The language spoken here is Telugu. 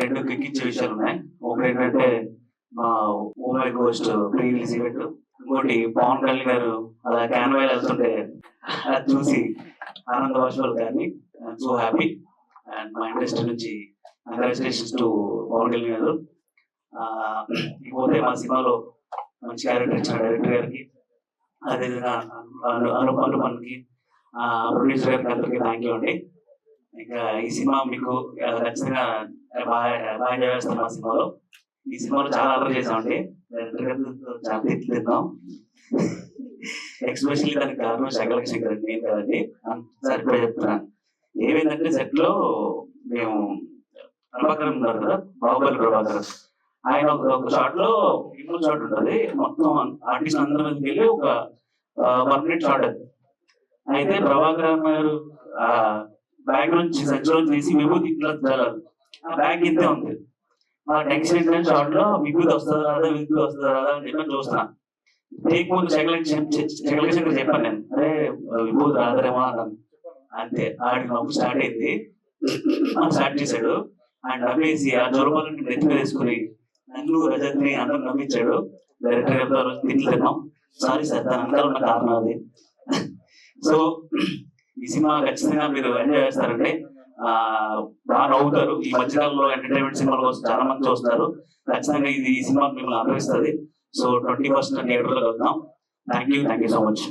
2 కిక్కిచ్చే విషయాలు ఉన్నాయి. ఒకటి ఏంటంటే మా oh my ghost pre release event. ఇంకోటి పవన్ కళ్యాణ్ గారు అలా క్యాన్వాయిల్ వెళ్తుంటే అది చూసి ఆనంద బాష్పాలు కానీ ఐఎమ్ సో హ్యాపీ. అండ్ మా ఇండస్ట్రీ నుంచి కంగ్రాచులేషన్స్ టు పవన్ కళ్యాణ్ గారు. ఇకపోతే మా సినిమాలో మంచి క్యారెక్టర్ ఇచ్చిన డైరెక్టర్ గారికి, అదేవిధంగా అనుపన్కి, ప్రొడ్యూసర్ గారికి అందరికీ థ్యాంక్ యూ అండి. ఇంకా ఈ సినిమా మీకు ఖచ్చితంగా బాగా ఎంజాయ్ చేస్తాం. మా సినిమాలో ఈ సినిమాలో చాలా ఆర్డర్ చేసామండి, చాలా తిట్లు తిన్నాం. ఎక్స్పెషల్లీ దానికి కారణం శకలక శంకర్ అండి, నేను కదండి. సరిగ్గా చెప్తున్నాను. ఏమైందంటే సెట్ లో మేము ప్రభాకర్ ఉన్నారు కదా, బాహుబలి ప్రభాకర్, ఆయన ఒక షాట్ లో ఇంకో షాట్ ఉంటుంది, మొత్తం ఆర్టిస్ట్ అందరి మీదకి వెళ్ళి ఒక 1 minute షాట్ అది. అయితే ప్రభాకర్ గారు బ్యాగ్ నుంచి సంచిలో తీసి విభూతి ఇట్లా చల్లారు, ఆ బ్యాగ్ ఇంతే ఉంది. మా టెన్షన్ ఏంటంటే షాట్ లో విభూతి వస్తుందా రాదా, విభూతి వస్తుందా రాదా అని చెప్పి చూస్తున్నా. టేక్ ముందు శకలక శంకర్ చెప్పాను నేను, అరే విభూతి రాదరేమో అన్నాను. అంతే, ఆడి నవ్వు స్టార్ట్ అయింది, స్టార్ట్ చేశాడు. అండ్ నవ్వేసి ఆ జొరబాలని నెత్తి మీద వేసుకుని నన్ను రజత్ని అందరూ నవ్వించాడు. డైరెక్టర్ గారితో తిట్లు తిన్నాం. సారీ సార్, దాని అంతా ఉన్న కారణం అది. సో ఈ సినిమా ఖచ్చితంగా మీరు ఎంజాయ్ చేస్తారండి, బాగా నవ్వుతారు. ఈ మధ్యకాలంలో ఎంటర్టైన్మెంట్ సినిమాల కోసం చాలా మంది చూస్తారు. ఖచ్చితంగా ఈ సినిమా మిమ్మల్ని ఆదరిస్తుంది. సో 21st థియేటర్లో వెళ్దాం. Thank you so much.